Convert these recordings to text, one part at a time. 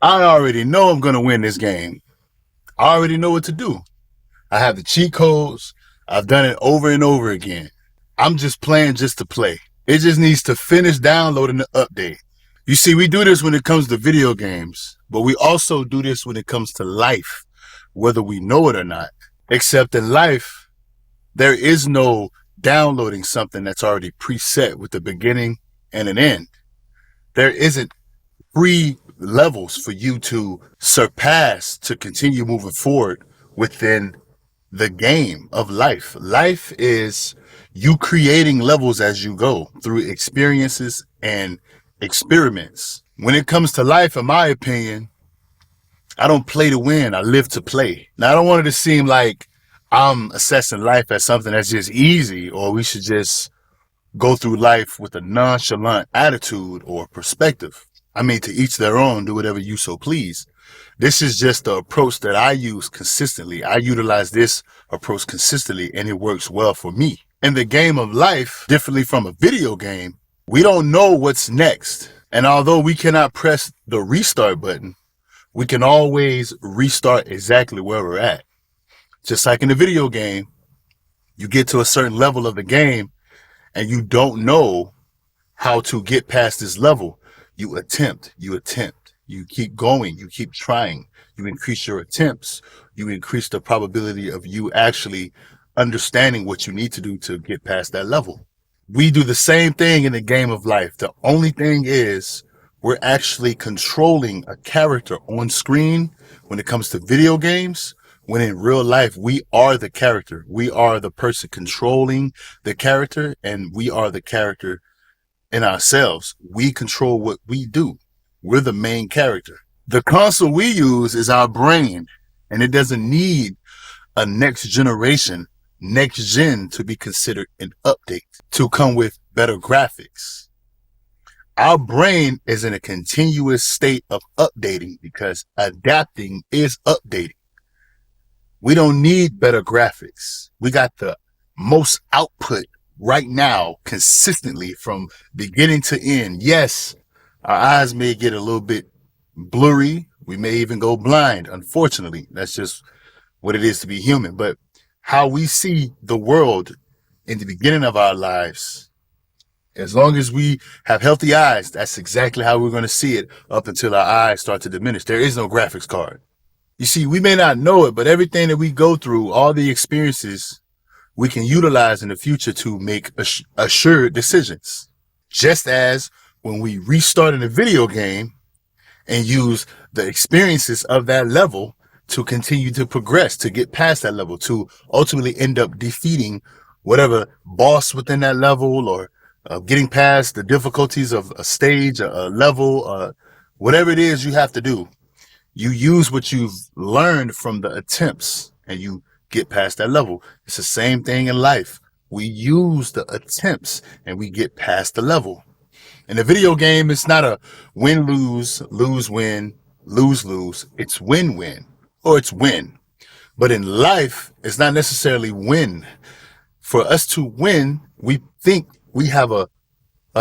I already know I'm going to win this game. I already know what to do. I have the cheat codes. I've done it over and over again. I'm just playing just to play. It just needs to finish downloading the update. You see, we do this when it comes to video games, but we also do this when it comes to life, whether we know it or not. Except in life, there is no downloading something that's already preset with a beginning and an end. There isn't free levels for you to surpass to continue moving forward within the game of life. Life is you creating levels as you go through experiences and experiments. When it comes to life, in my opinion, I don't play to win. I live to play. Now, I don't want it to seem like I'm assessing life as something that's just easy, or we should just go through life with a nonchalant attitude or perspective. I mean, to each their own, do whatever you so please. This is just the approach that I use consistently. I utilize this approach consistently and it works well for me. In the game of life, differently from a video game, we don't know what's next. And although we cannot press the restart button, we can always restart exactly where we're at. Just like in the video game, you get to a certain level of the game and you don't know how to get past this level. You attempt, you keep going, you keep trying, you increase your attempts, you increase the probability of you actually understanding what you need to do to get past that level. We do the same thing in the game of life. The only thing is we're actually controlling a character on screen when it comes to video games. When in real life, we are the character. We are the person controlling the character, and we are the character in ourselves. We control what we do. We're the main character. The console we use is our brain, and it doesn't need a next generation, next gen to be considered an update to come with better graphics. Our brain is in a continuous state of updating because adapting is updating. We don't need better graphics. We got the most output right now consistently from beginning to end. Yes, our eyes may get a little bit blurry. We may even go blind. Unfortunately, that's just what it is to be human. But how we see the world in the beginning of our lives, as long as we have healthy eyes, that's exactly how we're going to see it up until our eyes start to diminish. There is no graphics card. You see, we may not know it, but everything that we go through, all the experiences, we can utilize in the future to make assured decisions. Just as when we restart in a video game and use the experiences of that level to continue to progress, to get past that level, to ultimately end up defeating whatever boss within that level, or getting past the difficulties of a stage, a level, whatever it is you have to do. You use what you've learned from the attempts and you get past that level. It's the same thing in life. We use the attempts and we get past the level. In a video game, it's not a win-lose, lose-win, lose-lose. It's win-win, or it's win. But in life, it's not necessarily win. For us to win, we think we have a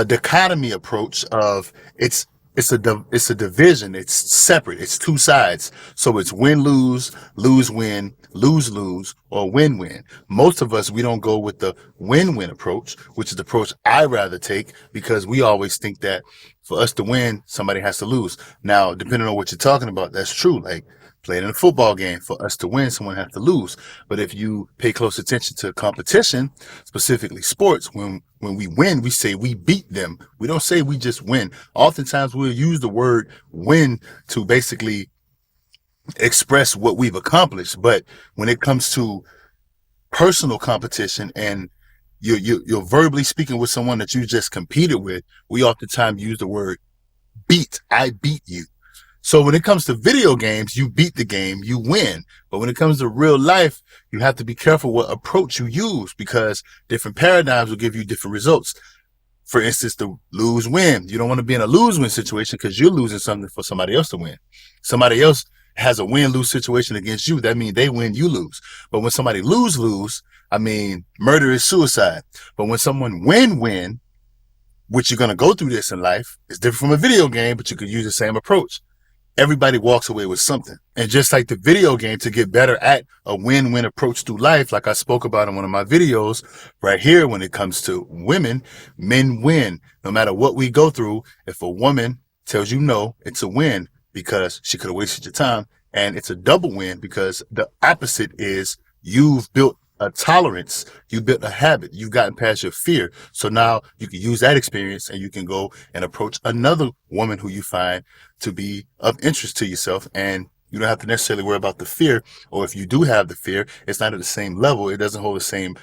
dichotomy approach of it's a division. It's separate. It's two sides. So it's win-lose, lose-win, lose-lose, or win-win. Most of us, we don't go with the win-win approach, which is the approach I rather take, because we always think that for us to win, somebody has to lose. Now, depending on what you're talking about, that's true. Like playing in a football game, for us to win, someone has to lose. But if you pay close attention to competition, specifically sports, when we win, we say we beat them. We don't say we just win. Oftentimes we'll use the word win to basically express what we've accomplished. But when it comes to personal competition and you're verbally speaking with someone that you just competed with, we oftentimes use the word beat. I beat you. So when it comes to video games, you beat the game, you win. But when it comes to real life, you have to be careful what approach you use, because different paradigms will give you different results. For instance, the lose-win. You don't want to be in a lose-win situation because you're losing something for somebody else to win. Somebody else has a win-lose situation against you. That means they win, you lose. But when somebody lose-lose, I mean, murder is suicide. But when someone win-win, which you're going to go through this in life, it's different from a video game, but you could use the same approach. everybody walks away with something. And just like the video game, to get better at a win-win approach through life, like I spoke about in one of my videos right here, when it comes to women, men win. No matter what we go through, if a woman tells you no, it's a win because she could have wasted your time. And it's a double win because the opposite is you've built a tolerance, you built a habit, you've gotten past your fear. So now you can use that experience and you can go and approach another woman who you find to be of interest to yourself. And you don't have to necessarily worry about the fear, or if you do have the fear, it's not at the same level. It doesn't hold the same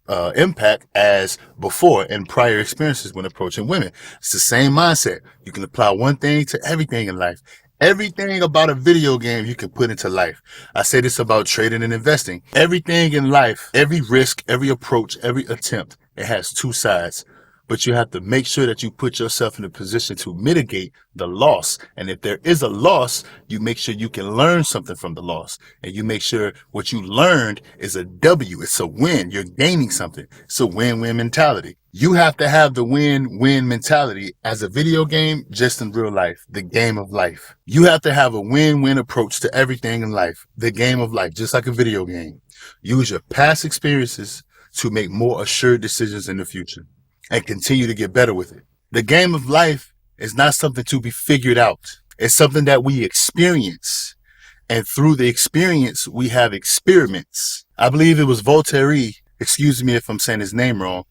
impact as before in prior experiences when approaching women. It's the same mindset. You can apply one thing to everything in life. Everything about a video game you can put into life. I say this about trading and investing. Everything in life, every risk, every approach, every attempt, it has two sides. But you have to make sure that you put yourself in a position to mitigate the loss. And if there is a loss, you make sure you can learn something from the loss. And you make sure what you learned is a W. It's a win. You're gaining something. It's a win-win mentality. You have to have the win-win mentality as a video game, just in real life, the game of life. You have to have a win-win approach to everything in life, the game of life, just like a video game. Use your past experiences to make more assured decisions in the future and continue to get better with it. The game of life is not something to be figured out. It's something that we experience. And through the experience, we have experiments. I believe it was Voltaire, excuse me if I'm saying his name wrong,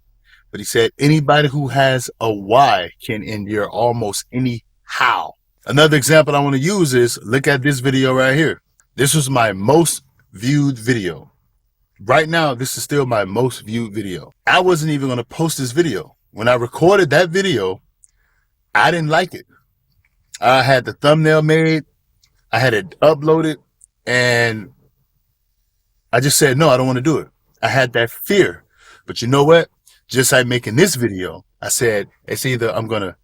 but he said, anybody who has a why can endure almost any how. Another example I want to use is, look at this video right here. This was my most viewed video. Right now, this is still my most viewed video. I wasn't even going to post this video. When I recorded that video, I didn't like it. I had the thumbnail made, I had it uploaded, and I just said, no, I don't want to do it. I had that fear. But you know what? Just like making this video, I said, it's either I'm going to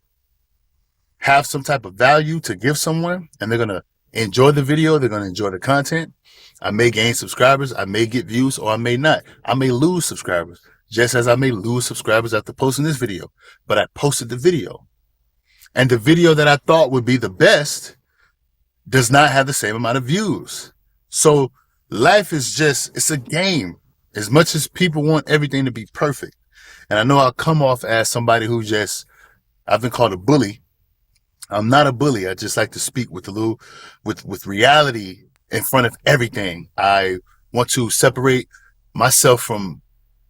have some type of value to give someone, and they're going to enjoy the video, they're going to enjoy the content. I may gain subscribers, I may get views, or I may not. I may lose subscribers, just as I may lose subscribers after posting this video. But I posted the video. And the video that I thought would be the best does not have the same amount of views. So life is just, it's a game. As much as people want everything to be perfect. And I know I'll come off as somebody who just, I've been called a bully. I'm not a bully. I just like to speak with with reality in front of everything. I want to separate myself from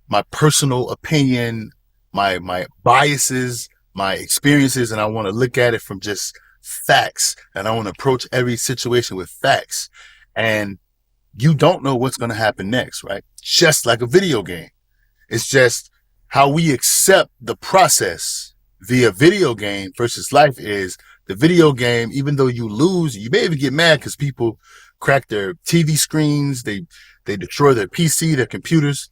my personal opinion, my biases, my experiences, and I want to look at it from just facts. And I want to approach every situation with facts. And you don't know what's going to happen next, right? Just like a video game. It's just how we accept the process via video game versus life is the video game, even though you lose, you may even get mad because people crack their TV screens, they destroy their PC, their computers.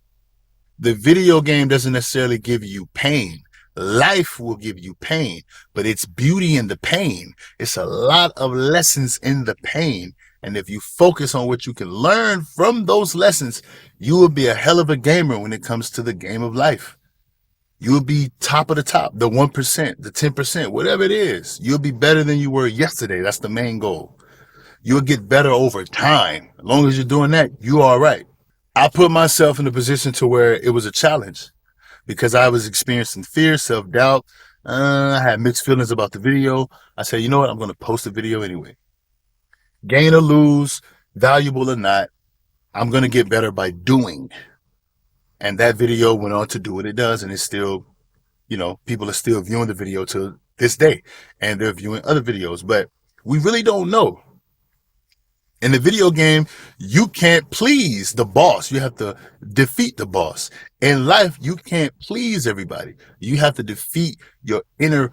The video game doesn't necessarily give you pain. Life will give you pain, but it's beauty in the pain. It's a lot of lessons in the pain. And if you focus on what you can learn from those lessons, you will be a hell of a gamer when it comes to the game of life. You will be top of the top, the 1%, the 10%, whatever it is. You'll be better than you were yesterday. That's the main goal. You'll get better over time. As long as you're doing that, you're all right. I put myself in a position to where it was a challenge because I was experiencing fear, self-doubt. I had mixed feelings about the video. I said, you know what? I'm going to post the video anyway. Gain or lose, valuable or not, I'm going to get better by doing. And that video went on to do what it does. And it's still, people are still viewing the video to this day. And they're viewing other videos. But we really don't know. In the video game, you can't please the boss. You have to defeat the boss. In life, you can't please everybody. You have to defeat your inner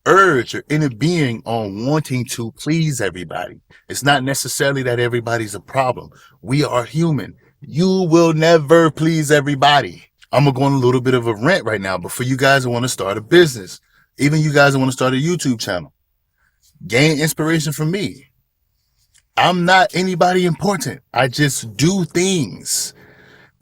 urge, your inner being on wanting to please everybody. It's not necessarily that everybody's a problem. We are human. You will never please everybody. I'm going to go on a little bit of a rant right now, but for you guys who want to start a business, even you guys who want to start a YouTube channel, gain inspiration from me. I'm not anybody important. I just do things.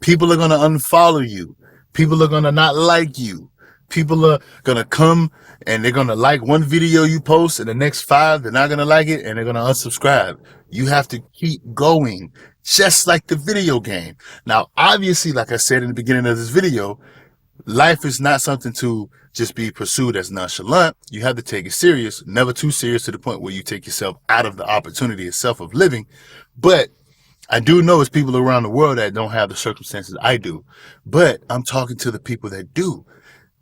People are going to unfollow you. People are going to not like you. People are gonna come and they're gonna like one video you post, and the next 5 they're not gonna like it and they're gonna unsubscribe. You have to keep going, just like the video game. Now, obviously, like I said in the beginning of this video, life is not something to just be pursued as nonchalant. You have to take it serious, never too serious to the point where you take yourself out of the opportunity itself of living. But I do know it's people around the world that don't have the circumstances I do. But I'm talking to the people that do.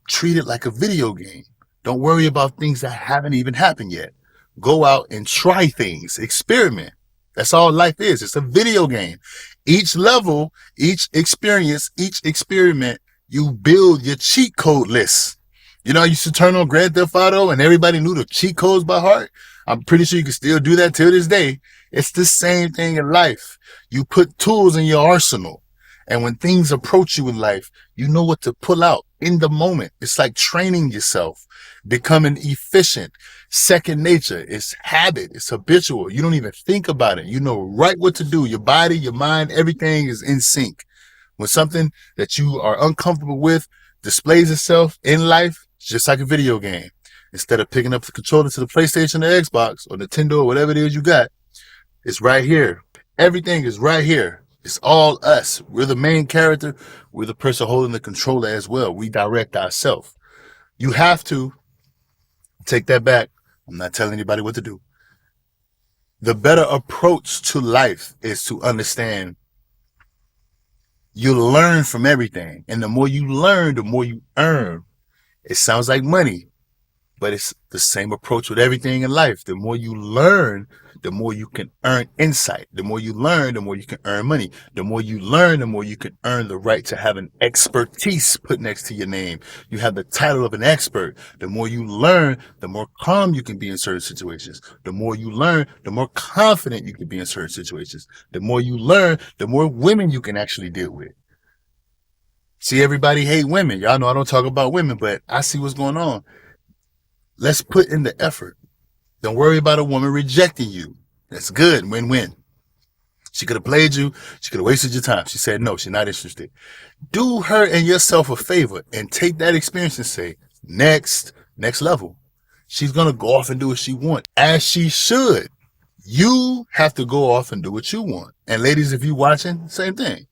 Treat it like a video game. Don't worry about things that haven't even happened yet. Go out and try things, experiment. That's all life is. It's a video game. Each level, each experience, each experiment, you build your cheat code list. You know, I used to turn on Grand Theft Auto and everybody knew the cheat codes by heart. I'm pretty sure you can still do that till this day. It's the same thing in life. You put tools in your arsenal. And when things approach you in life, you know what to pull out in the moment. It's like training yourself, becoming efficient. Second nature. It's habit. It's habitual. You don't even think about it. You know right what to do. Your body, your mind, everything is in sync. When something that you are uncomfortable with displays itself in life, it's just like a video game. Instead of picking up the controller to the PlayStation or Xbox or Nintendo or whatever it is you got, it's right here. Everything is right here. It's all us. We're the main character. We're the person holding the controller as well. We direct ourselves. You have to take that back. I'm not telling anybody what to do. The better approach to life is to understand you learn from everything. And the more you learn, the more you earn. It sounds like money, but it's the same approach with everything in life. The more you learn, the more you can earn insight. The more you learn, the more you can earn money. The more you learn, the more you can earn the right to have an expertise put next to your name. You have the title of an expert. The more you learn, the more calm you can be in certain situations. The more you learn, the more confident you can be in certain situations. The more you learn, the more women you can actually deal with. See, everybody hate women. Y'all know I don't talk about women, but I see what's going on. Let's put in the effort. Don't worry about a woman rejecting you. That's good. Win-win. She could have played you. She could have wasted your time. She said no, she's not interested. Do her and yourself a favor and take that experience and say, next level. She's going to go off and do what she wants, as she should. You have to go off and do what you want. And ladies, if you're watching, same thing.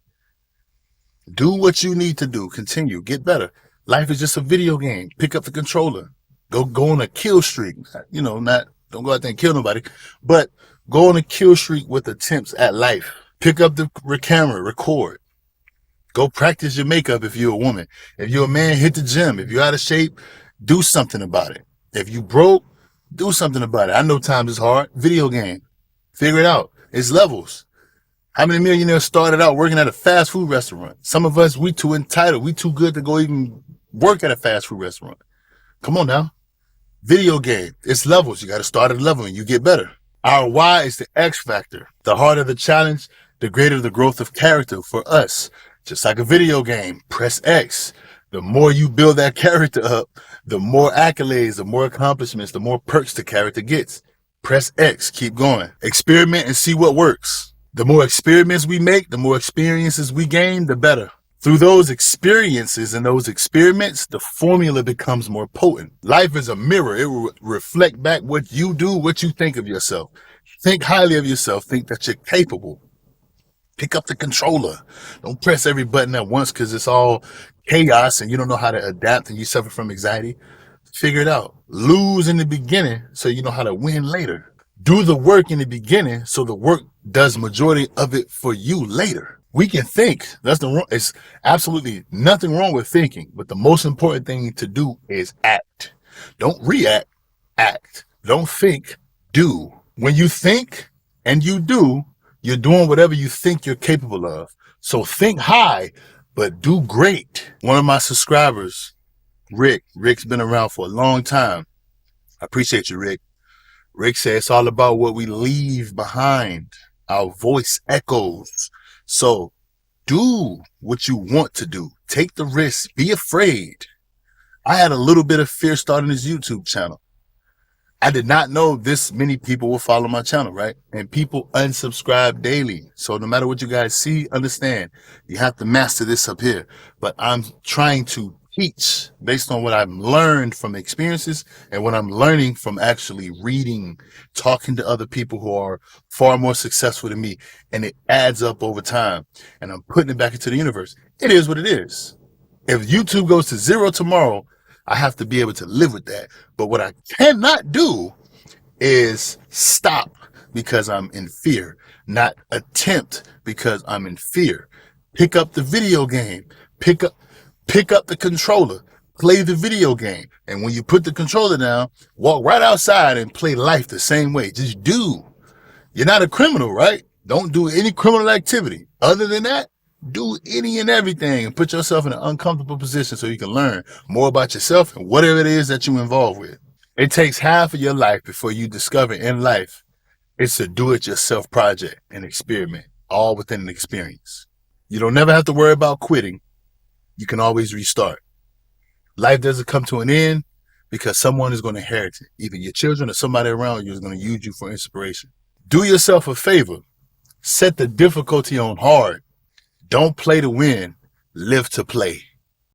Do what you need to do. Continue. Get better. Life is just a video game. Pick up the controller. Go on a kill streak. You know, don't go out there and kill nobody, but go on a kill streak with attempts at life. Pick up the camera, record. Go practice your makeup if you're a woman. If you're a man, hit the gym. If you're out of shape, do something about it. If you broke, do something about it. I know times is hard. Video game. Figure it out. It's levels. How many millionaires started out working at a fast food restaurant? Some of us, we too entitled. We too good to go even work at a fast food restaurant. Come on now. Video game. It's levels. You got to start at a level and you get better. Our why is the X factor. The harder the challenge, the greater the growth of character for us. Just like a video game, press X. The more you build that character up, the more accolades, the more accomplishments, the more perks the character gets. Press X. Keep going. Experiment and see what works. The more experiments we make, the more experiences we gain, the better. Through those experiences and those experiments, the formula becomes more potent. Life is a mirror. It will reflect back what you do, what you think of yourself. Think highly of yourself. Think that you're capable. Pick up the controller. Don't press every button at once because it's all chaos and you don't know how to adapt and you suffer from anxiety. Figure it out. Lose in the beginning so you know how to win later. Do the work in the beginning so the work does majority of it for you later. We can think. It's absolutely nothing wrong with thinking, but the most important thing to do is act. Don't react, act. Don't think, do. When you think and you do, you're doing whatever you think you're capable of. So think high, but do great. One of my subscribers, Rick's been around for a long time. I appreciate you, Rick. Rick said it's all about what we leave behind. Our voice echoes. So do what you want to do. Take the risk. Be afraid. I had a little bit of fear starting this YouTube channel. I did not know this many people will follow my channel, right? And people unsubscribe daily. So no matter what you guys see, understand, you have to master this up here. But I'm trying to teach based on what I've learned from experiences and what I'm learning from actually reading, talking to other people who are far more successful than me. And it adds up over time. And I'm putting it back into the universe. It is what it is. If YouTube goes to zero tomorrow, I have to be able to live with that. But what I cannot do is stop because I'm in fear, not attempt because I'm in fear. Pick up the video game, pick up the controller, play the video game. And when you put the controller down, walk right outside and play life the same way. Just do. You're not a criminal, right? Don't do any criminal activity. Other than that, do any and everything and put yourself in an uncomfortable position so you can learn more about yourself and whatever it is that you're involved with. It takes half of your life before you discover in life it's a do-it-yourself project and experiment, all within an experience. You don't never have to worry about quitting. You can always restart. Life doesn't come to an end because someone is going to inherit it. Either your children or somebody around you is going to use you for inspiration. Do yourself a favor. Set the difficulty on hard. Don't play to win. Live to play.